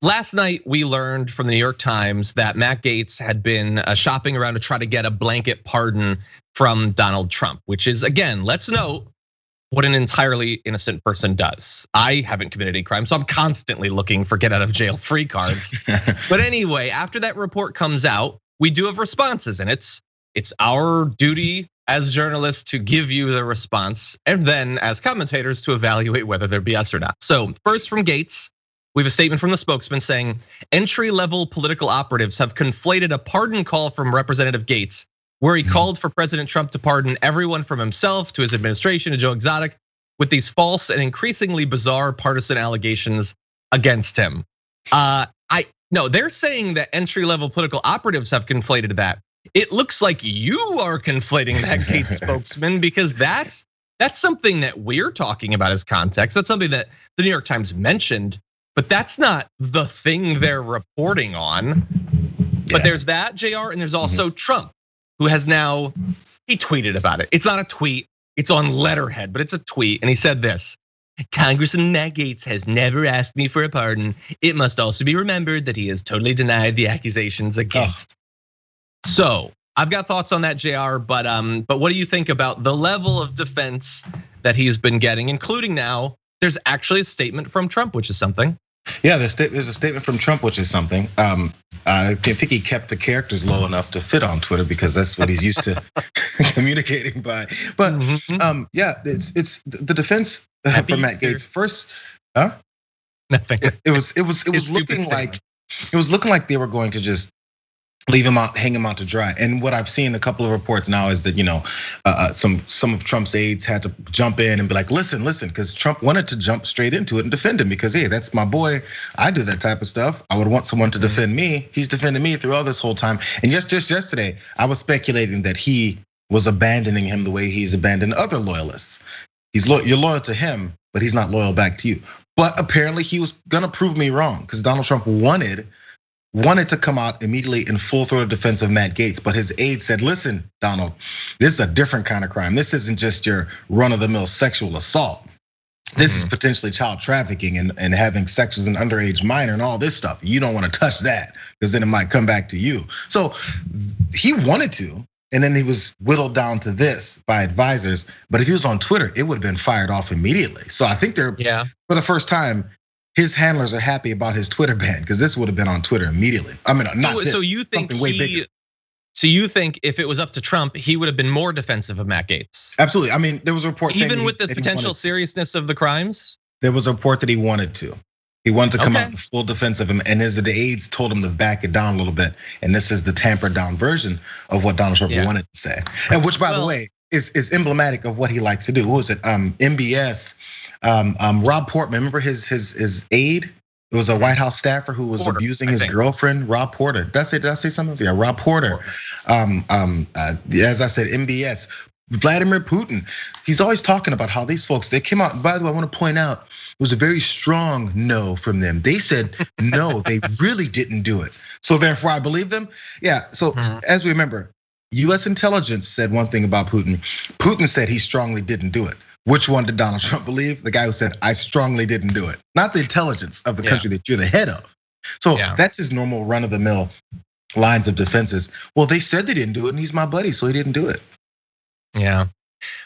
last night we learned from the New York Times that Matt Gaetz had been shopping around to try to get a blanket pardon from Donald Trump, which is, again, let's note what an entirely innocent person does. I haven't committed any crime, so I'm constantly looking for get out of jail free cards. But anyway, after that report comes out, we do have responses, and it's our duty as journalists to give you the response, and then as commentators to evaluate whether they're BS or not. So first from Gaetz, we have a statement from the spokesman saying, entry-level political operatives have conflated a pardon call from Representative Gaetz, where he called for President Trump to pardon everyone from himself to his administration to Joe Exotic, with these false and increasingly bizarre partisan allegations against him. No, they're saying that entry-level political operatives have conflated that. It looks like you are conflating that, Gaetz spokesman, because that's something that we're talking about as context. That's something that the New York Times mentioned, but that's not the thing they're reporting on. But there's that, JR, and there's also Trump, who has now, he tweeted about it. It's not a tweet, it's on letterhead, but it's a tweet. And he said this: Congressman Matt Gaetz has never asked me for a pardon. It must also be remembered that he has totally denied the accusations against. So I've got thoughts on that, JR, but what do you think about the level of defense that he's been getting, including now there's actually a statement from Trump, which is something. Yeah, there's a statement from Trump, which is something. I think he kept the characters low enough to fit on Twitter because that's what he's used to communicating by. But yeah, it's the defense for Matt Gaetz. First, Nothing. It was looking like they were going to just leave him out, hang him out to dry. And what I've seen a couple of reports now is that some of Trump's aides had to jump in and be like, listen, because Trump wanted to jump straight into it and defend him because, hey, that's my boy. I do that type of stuff. I would want someone to defend me. He's defended me through all this whole time. And just yesterday, I was speculating that he was abandoning him the way he's abandoned other loyalists. You're loyal to him, but he's not loyal back to you. But apparently he was gonna prove me wrong because Donald Trump wanted to come out immediately in full-throated defense of Matt Gaetz, but his aide said, listen, Donald, this is a different kind of crime. This isn't just your run-of-the-mill sexual assault. This is potentially child trafficking and having sex with an underage minor and all this stuff. You don't want to touch that because then it might come back to you. So he wanted to, and then he was whittled down to this by advisors. But if he was on Twitter, it would have been fired off immediately. So I think for the first time, his handlers are happy about his Twitter ban because this would have been on Twitter immediately. I mean, not this, so you think something way bigger. So you think if it was up to Trump, he would have been more defensive of Matt Gaetz? Absolutely. I mean, there was a report even with the potential seriousness of the crimes. There was a report that he wanted to. He wanted to come out in full defense of him, and his aides told him to back it down a little bit. And this is the tampered down version of what Donald Trump wanted to say, and which, by the way, is emblematic of what he likes to do. What was it? MBS. Rob Portman, remember his aide? It was a White House staffer who was abusing his girlfriend, Rob Porter. Did I say something? Yeah, Rob Porter. As I said, MBS. Vladimir Putin. He's always talking about how these folks, they came out. By the way, I want to point out, it was a very strong no from them. They said no, they really didn't do it. So therefore, I believe them. Yeah. So as we remember, US intelligence said one thing about Putin. Putin said he strongly didn't do it. Which one did Donald Trump believe? The guy who said, I strongly didn't do it. Not the intelligence of the country that you're the head of. So that's his normal run of the mill lines of defenses. Well, they said they didn't do it and he's my buddy, so he didn't do it. Yeah.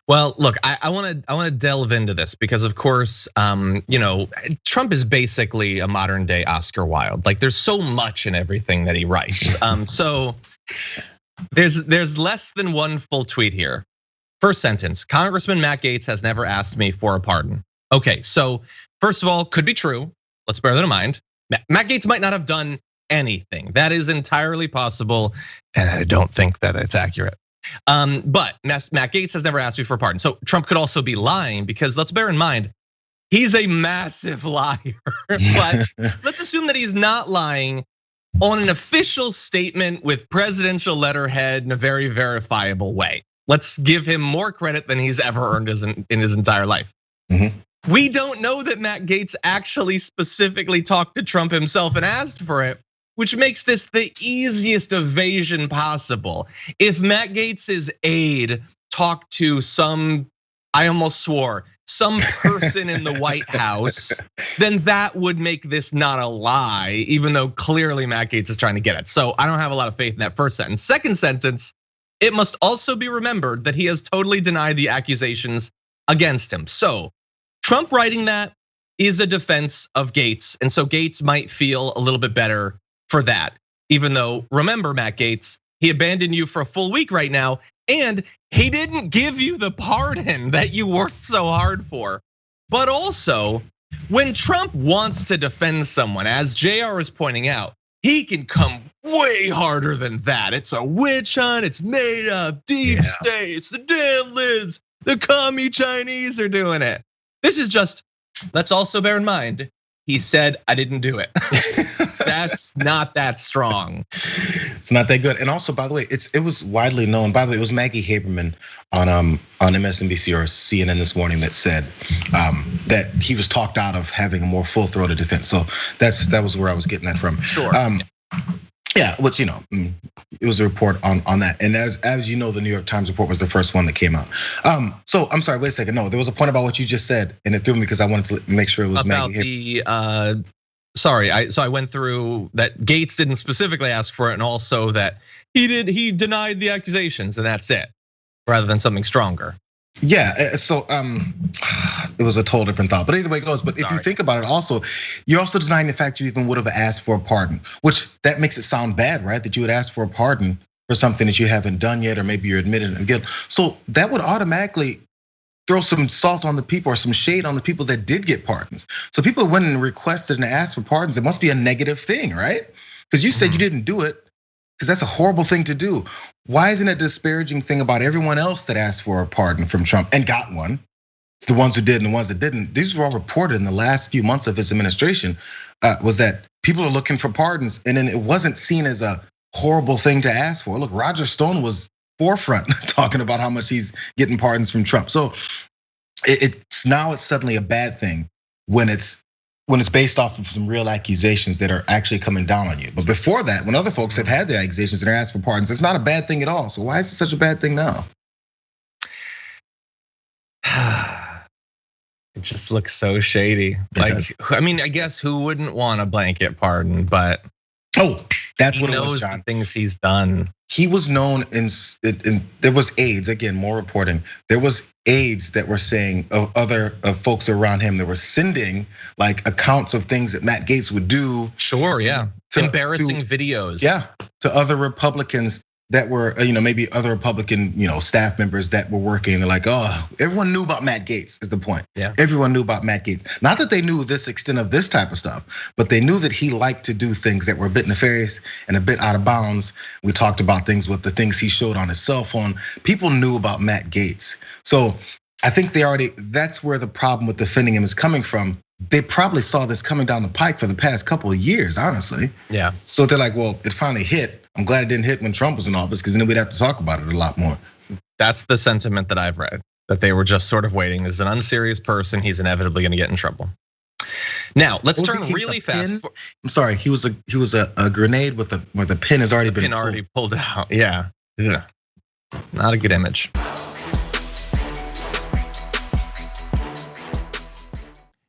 Well, look, I want to delve into this because, of course, Trump is basically a modern day Oscar Wilde. Like, there's so much in everything that he writes. So there's less than one full tweet here. First sentence: Congressman Matt Gaetz has never asked me for a pardon. Okay, so first of all, could be true. Let's bear that in mind. Matt Gaetz might not have done anything. That is entirely possible, and I don't think that it's accurate. But Matt Gaetz has never asked me for a pardon. So Trump could also be lying because let's bear in mind, he's a massive liar. But let's assume that he's not lying on an official statement with presidential letterhead in a very verifiable way. Let's give him more credit than he's ever earned in his entire life. We don't know that Matt Gaetz actually specifically talked to Trump himself and asked for it, which makes this the easiest evasion possible. If Matt Gaetz's aide talked to some, I almost swore, some person in the White House, then that would make this not a lie, even though clearly Matt Gaetz is trying to get it. So I don't have a lot of faith in that first sentence. Second sentence, it must also be remembered that he has totally denied the accusations against him. So Trump writing that is a defense of Gaetz, and so Gaetz might feel a little bit better for that. Even though, remember, Matt Gaetz, he abandoned you for a full week right now, and he didn't give you the pardon that you worked so hard for. But also, when Trump wants to defend someone, as JR is pointing out, he can come way harder than that. It's a witch hunt, it's made up, deep state, it's the damn libs, the commie Chinese are doing it. This is just, let's also bear in mind, he said, I didn't do it. That's not that strong. It's not that good. And also, by the way, it was widely known. By the way, it was Maggie Haberman on MSNBC or CNN this morning that said that he was talked out of having a more full-throated defense. So that was where I was getting that from. Sure. Yeah, which it was a report on that, and as you know, the New York Times report was the first one that came out. So I'm sorry, wait a second. No, there was a point about what you just said, and it threw me because I wanted to make sure it was about Maggie. So I went through that Gaetz didn't specifically ask for it, and also that he denied the accusations, and that's it, rather than something stronger. Yeah, so it was a total different thought, but either way it goes. But if you think about it, also, you're also denying the fact you even would have asked for a pardon, which that makes it sound bad, right? That you would ask for a pardon for something that you haven't done yet, or maybe you're admitted of guilt. So that would automatically throw some salt on the people or some shade on the people that did get pardons. So people went and requested and asked for pardons. It must be a negative thing, right? Because you said you didn't do it, because that's a horrible thing to do. Why isn't it a disparaging thing about everyone else that asked for a pardon from Trump and got one? It's the ones who did and the ones that didn't. These were all reported in the last few months of his administration, was that people are looking for pardons, and then it wasn't seen as a horrible thing to ask for. Look, Roger Stone was forefront talking about how much he's getting pardons from Trump. So it's suddenly a bad thing when it's based off of some real accusations that are actually coming down on you. But before that, when other folks have had their accusations and are asked for pardons, it's not a bad thing at all. So why is it such a bad thing now? It just looks so shady. I mean, I guess who wouldn't want a blanket pardon, but that's what it was, John. The things he's done. He was known in there was aides, again, more reporting. There was aides that were saying of other folks around him that were sending like accounts of things that Matt Gaetz would do. Sure, yeah. Embarrassing videos. Yeah, to other Republicans that were, maybe other Republican, staff members that were working. They're like, everyone knew about Matt Gaetz is the point. Yeah. Everyone knew about Matt Gaetz. Not that they knew this extent of this type of stuff, but they knew that he liked to do things that were a bit nefarious and a bit out of bounds. We talked about things with the things he showed on his cell phone. People knew about Matt Gaetz. So I think that's where the problem with defending him is coming from. They probably saw this coming down the pike for the past couple of years, honestly. Yeah. So they're like, well, it finally hit. I'm glad it didn't hit when Trump was in office, because then we'd have to talk about it a lot more. That's the sentiment that I've read, that they were just sort of waiting. As an unserious person, he's inevitably gonna get in trouble. Now, let's turn really fast. I'm sorry, he was a grenade where the pin has already been pulled. Already pulled out, yeah. Not a good image.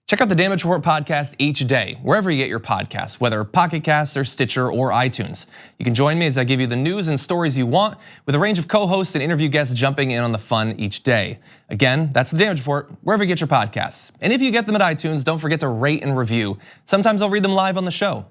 Check out the Damage Report podcast each day, wherever you get your podcasts, whether Pocket Casts or Stitcher or iTunes. You can join me as I give you the news and stories you want, with a range of co-hosts and interview guests jumping in on the fun each day. Again, that's the Damage Report, wherever you get your podcasts. And if you get them at iTunes, don't forget to rate and review. Sometimes I'll read them live on the show.